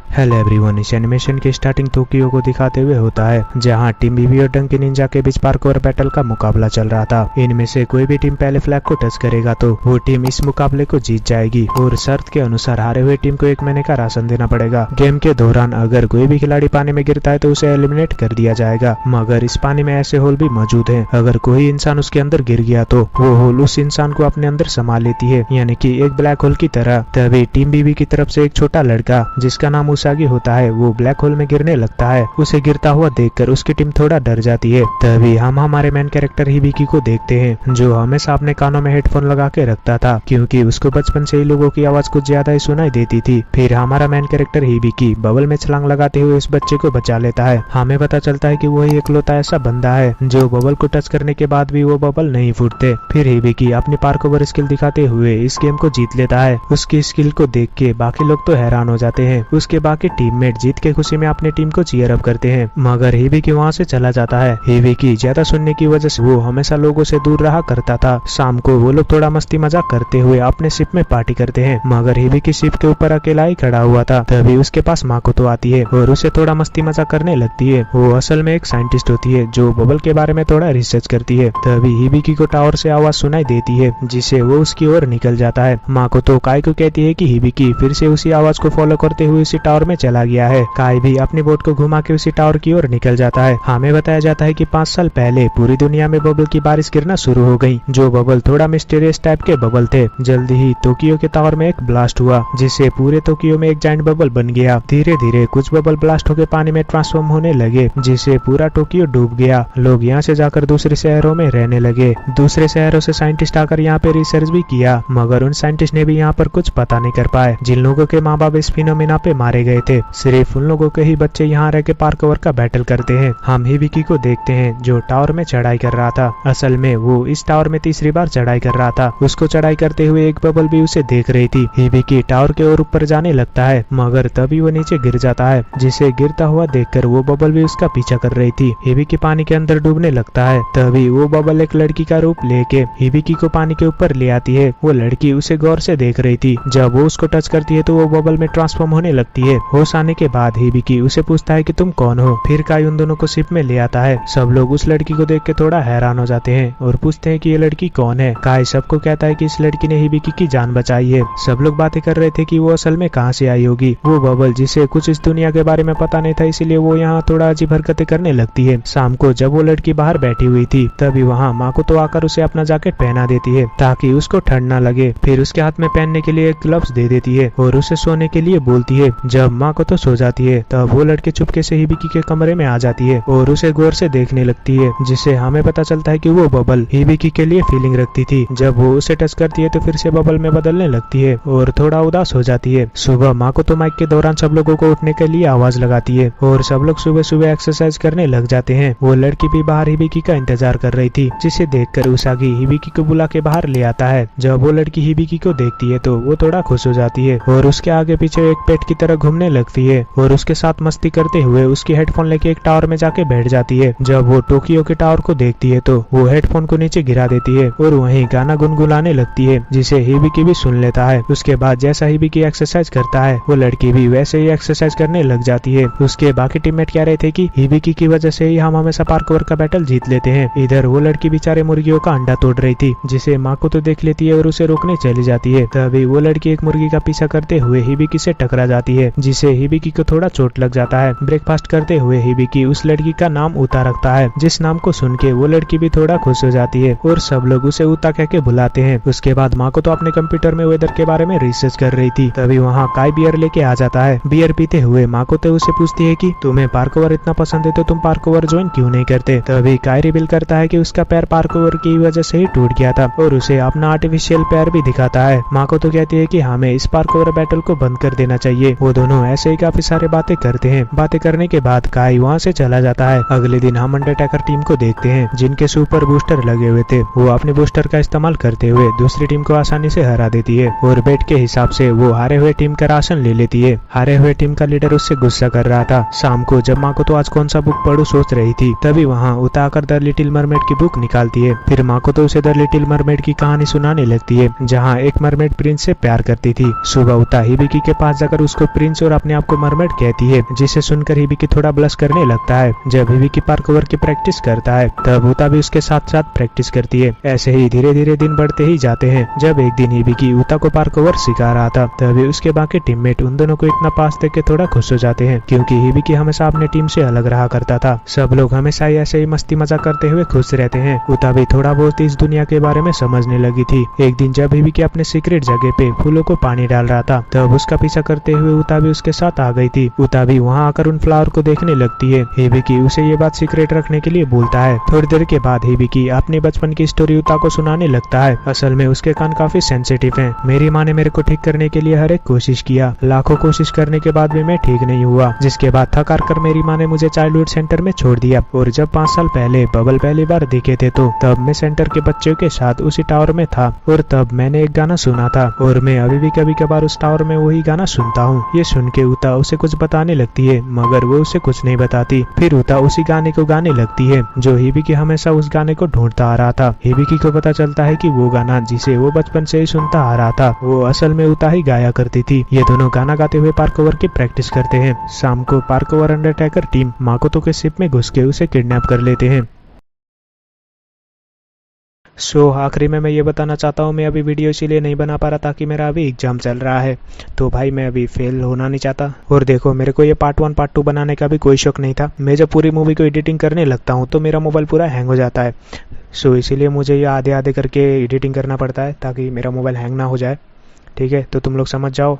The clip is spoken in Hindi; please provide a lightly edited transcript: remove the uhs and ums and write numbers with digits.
हेलो एवरीवन, इस एनिमेशन की स्टार्टिंग टोक्यो को दिखाते हुए होता है, जहां टीम बीबी और डंकी निंजा के बीच पार्कोर बैटल का मुकाबला चल रहा था। इनमें से कोई भी टीम पहले फ्लैग को टच करेगा तो वो टीम इस मुकाबले को जीत जाएगी और शर्त के अनुसार हारे हुए टीम को 1 महीने का राशन देना पड़ेगा। गेम के दौरान अगर कोई भी खिलाड़ी पानी में गिरता है तो उसे एलिमिनेट कर दिया जाएगा, मगर इस पानी में ऐसे होल भी मौजूद है। अगर कोई इंसान उसके अंदर गिर गया तो वो होल उस इंसान को अपने अंदर समा लेती है, यानी कि एक ब्लैक होल की तरह। तभी टीम बीबी की तरफ से एक छोटा लड़का जिसका नाम उसागी होता है वो ब्लैक होल में गिरने लगता है। उसे गिरता हुआ देखकर उसकी टीम थोड़ा डर जाती है। तभी हम हमारे मेन कैरेक्टर हिबिकी को देखते हैं, जो हमेशा अपने कानों में हेडफोन लगा के रखता था क्योंकि उसको बचपन से ही लोगों की आवाज कुछ ज्यादा ही सुनाई देती थी। फिर हमारा मेन कैरेक्टर हिबिकी बबल में छलांग लगाते हुए इस बच्चे को बचा लेता है। हमें पता चलता है कि वही इकलौता ऐसा बंदा है जो बबल को टच करने के बाद भी वो बबल नहीं फूटते। फिर हिबिकी अपनी पार्कोवर स्किल दिखाते हुए इस गेम को जीत लेता है। उसकी स्किल को देख के बाकी लोग तो हैरान हो जाते हैं। उसके बाकी टीममेट जीत के खुशी में अपनी टीम को चीयर अप करते हैं, मगर हिबिकी वहाँ से चला जाता है। हिबिकी ज्यादा सुनने की वजह से वो हमेशा लोगों से दूर रहा करता था। शाम को वो लोग थोड़ा मस्ती मजाक करते हुए अपने शिप में पार्टी करते हैं, मगर हिबिकी शिप के ऊपर अकेला ही खड़ा हुआ था। तभी उसके पास माकोतो आती है और उसे थोड़ा मस्ती मजाक करने लगती है। वो असल में एक साइंटिस्ट होती है जो बबल के बारे में थोड़ा रिसर्च करती है। तभी हिबिकी को टावर से आवाज सुनाई देती है, जिसे वो उसकी ओर निकल जाता है। माकोतो काई को कहती है कि हिबिकी फिर से उसी आवाज को फॉलो करते हुए उसी टावर में चला गया है। काई भी अपनी बोट को घुमा के उसी टावर की ओर निकल जाता है। हमें बताया जाता है कि 5 साल पहले पूरी दुनिया में बबल की बारिश गिरना शुरू हो गई। जो बबल थोड़ा मिस्टीरियस टाइप के बबल थे। जल्दी ही टोक्यो के टावर में एक ब्लास्ट हुआ, जिससे पूरे टोक्यो में एक जाइंट बबल बन गया। धीरे धीरे कुछ बबल ब्लास्ट होकर पानी में ट्रांसफॉर्म होने लगे, जिससे पूरा टोक्यो डूब गया। लोग यहाँ से जाकर दूसरे शहरों में रहने लगे। दूसरे शहरों से साइंटिस्ट आकर यहाँ पे रिसर्च भी किया, मगर उन साइंटिस्ट ने भी यहाँ पर कुछ पता नहीं कर पाए। जिन लोगों के माँ बाप इस फिनोमिना पे मारे गए थे, सिर्फ उन लोगों के ही बच्चे यहाँ रह के पार्कोवर का बैटल करते हैं। हम हिबिकी को देखते हैं जो टावर में चढ़ाई कर रहा था। असल में वो इस टावर में तीसरी बार चढ़ाई कर रहा था। उसको चढ़ाई करते हुए एक बबल भी उसे देख रही थी। हिबिकी टावर के और ऊपर जाने लगता है, मगर तभी वो नीचे गिर जाता है, जिसे गिरता हुआ देखकर वो बबल भी उसका पीछा कर रही थी। हिबिकी पानी के अंदर डूबने लगता है। तभी वो बबल एक लड़की का रूप लेके हिबिकी को पानी के ऊपर ले आती है। वो लड़की उसे गौर से देख रही थी। जब वो उसको टच करती है तो वो बबल में ट्रांसफॉर्म होने लगती है। होश आने के बाद हिबिकी उसे पूछता है कि तुम कौन हो। फिर काई उन दोनों को शिप में ले आता है। सब लोग उस लड़की को देख के थोड़ा हैरान हो जाते हैं और पूछते हैं कि ये लड़की कौन है। काई सबको कहता है कि इस लड़की ने हिबिकी की जान बचाई है। सब लोग बातें कर रहे थे कि वो असल में कहाँ से आई होगी। वो बबल जिसे कुछ इस दुनिया के बारे में पता नहीं था, इसीलिए वो यहाँ थोड़ा अजीब हरकतें करने लगती है। शाम को जब वो लड़की बाहर बैठी हुई थी, तभी वहाँ माकोतो आकर उसे अपना जैकेट पहना देती है ताकि उसको ठंड न लगे। फिर उसके हाथ में पहनने के लिए ग्लव्स दे देती है और उसे सोने के लिए बोलती है। जब माकोतो सो जाती है तब वो लड़के चुपके से हिबिकी के कमरे में आ जाती है और उसे गौर से देखने लगती है, जिससे हमें पता चलता है कि वो बबल हिबिकी के लिए फीलिंग रखती थी। जब वो उसे टच करती है तो फिर से बबल में बदलने लगती है और थोड़ा उदास हो जाती है। सुबह माकोतो माइक के दौरान सब लोगों को उठने के लिए आवाज लगाती है और सब लोग सुबह सुबह एक्सरसाइज करने लग जाते हैं। वो लड़की भी बाहर हिबिकी का इंतजार कर रही थी, जिसे देखकर उसागी हिबिकी को बुला के बाहर ले आता है। जब वो लड़की हिबिकी को देखती है तो वो थोड़ा खुश हो जाती है और उसके आगे पीछे एक पेट की तरह घूमने लगती है और उसके साथ मस्ती करते हुए उसकी हेडफोन लेके एक टावर में जाके बैठ जाती है। जब वो टोक्यो के टावर को देखती है तो वो हेडफोन को नीचे गिरा देती है और वहीं गाना गुनगुनाने लगती है, जिसे हिबिकी भी सुन लेता है। उसके बाद जैसा हिबिकी एक्सरसाइज करता है, वो लड़की भी वैसे ही एक्सरसाइज करने लग जाती है। उसके बाकी टीममेट कह रहे थे कि हिबिकी की वजह से ही हम हमेशा पार्कोवर का बैटल जीत लेते हैं। इधर वो लड़की बेचारे मुर्गियों का अंडा तोड़ रही थी, जिसे माकोतो देख लेती है और उसे रोकने चली जाती है। तभी वो लड़की एक मुर्गी का पीछा करते हुए हिबिकी से टकरा जाती है, जिसे हिबिकी को थोड़ा चोट लग जाता है। ब्रेकफास्ट करते हुए हिबिकी उस लड़की का नाम उता रखता है, जिस नाम को सुन के वो लड़की भी थोड़ा खुश हो जाती है और सब लोग उसे उता कह के बुलाते हैं। उसके बाद माकोतो अपने कंप्यूटर में वेदर के बारे में रिसर्च कर रही थी। तभी वहाँ काई बियर लेके आ जाता है। बियर पीते हुए माकोतो उसे पूछती है कि तुम्हें पार्कोवर इतना पसंद है तो तुम पार्कोवर ज्वाइन क्यों नहीं करते। तभी काई रिवील करता है कि उसका पैर पार्कोवर की वजह से ही टूट गया था और उसे अपना आर्टिफिशियल पैर भी दिखाता है। माकोतो कहती है कि हमें इस पार्कोवर बैटल को बंद कर देना चाहिए। वो दोनों ऐसे ही काफी सारे बातें करते हैं। बातें करने के बाद काई वहाँ से चला जाता है। अगले दिन हम अंडरटेकर टीम को देखते हैं, जिनके सुपर बूस्टर लगे हुए थे। वो अपने बूस्टर का इस्तेमाल करते हुए दूसरी टीम को आसानी से हरा देती है और बेट के हिसाब से वो हारे हुए टीम का राशन ले लेती है। हारे हुए टीम का लीडर उससे गुस्सा कर रहा था। शाम को जब माकोतो आज कौन सा बुक पढ़ू सोच रही थी, तभी वहाँ उता आकर द लिटिल मरमेड की बुक निकालती है। फिर माकोतो उसे द लिटिल मरमेड की कहानी सुनाने लगती है, जहाँ एक मरमेड प्रिंस से प्यार करती थी। सुबह उता हिबिकी के पास जाकर उसको प्रिंस ड्रीम्स और अपने आप को मरमेड कहती है, जिसे सुनकर हिबिकी थोड़ा ब्लश करने लगता है। जब हिबिकी पार्कोवर की प्रैक्टिस करता है तब उता भी उसके साथ साथ प्रैक्टिस करती है। ऐसे ही धीरे धीरे दिन बढ़ते ही जाते हैं। जब एक दिन हिबिकी उता को पार्कोवर सिखा रहा था तभी उसके बाकी टीममेट उन दोनों को इतना पास देख के थोड़ा खुश हो जाते हैं, क्योंकि हिबिकी हमेशा अपने टीम से अलग रहा करता था। सब लोग हमेशा ही ऐसे ही मस्ती मजाक करते हुए खुश रहते हैं। उता भी थोड़ा बहुत इस दुनिया के बारे में समझने लगी थी। एक दिन जब हिबिकी अपने सीक्रेट जगह पे फूलों को पानी डाल रहा था तब उसका पीछा करते हुए उता भी उसके साथ आ गई थी। उता भी वहाँ आकर उन फ्लावर को देखने लगती है। हिबिकी उसे ये बात सीक्रेट रखने के लिए बोलता है। थोड़ी देर के बाद हिबिकी अपने बचपन की स्टोरी उता को सुनाने लगता है। असल में उसके कान काफी सेंसिटिव हैं। मेरी माँ ने मेरे को ठीक करने के लिए हर एक कोशिश किया, लाखों कोशिश करने के बाद भी मैं ठीक नहीं हुआ, जिसके बाद थक हार कर मेरी माँ ने मुझे चाइल्डहुड सेंटर में छोड़ दिया। और जब 5 साल पहले बबल पहली बार दिखे थे तो तब मैं सेंटर के बच्चों के साथ उसी टावर में था और तब मैंने एक गाना सुना था और मैं अभी भी कभी कभार उस टावर में वही गाना सुनता हूँ। ये सुन के उता उसे कुछ बताने लगती है मगर वो उसे कुछ नहीं बताती। फिर उता उसी गाने को गाने लगती है जो हिबिकी हमेशा उस गाने को ढूंढता आ रहा था। हिबिकी को पता चलता है कि वो गाना जिसे वो बचपन से ही सुनता आ रहा था वो असल में उता ही गाया करती थी। ये दोनों गाना गाते हुए पार्कोवर की प्रैक्टिस करते हैं। शाम को पार्कोवर अंडरटेकर टीम माकोतो के शिप में घुस के उसे किडनैप कर लेते हैं। आखिरी में मैं ये बताना चाहता हूँ, मैं अभी वीडियो इसीलिए नहीं बना पा रहा ताकि मेरा अभी एग्जाम चल रहा है, तो भाई मैं अभी फेल होना नहीं चाहता। और देखो मेरे को ये पार्ट 1 पार्ट 2 बनाने का भी कोई शौक नहीं था। मैं जब पूरी मूवी को एडिटिंग करने लगता हूँ तो मेरा मोबाइल पूरा हैंग हो जाता है। इसीलिए मुझे ये आधे आधे करके एडिटिंग करना पड़ता है ताकि मेरा मोबाइल हैंग ना हो जाए। ठीक है, तो तुम लोग समझ जाओ।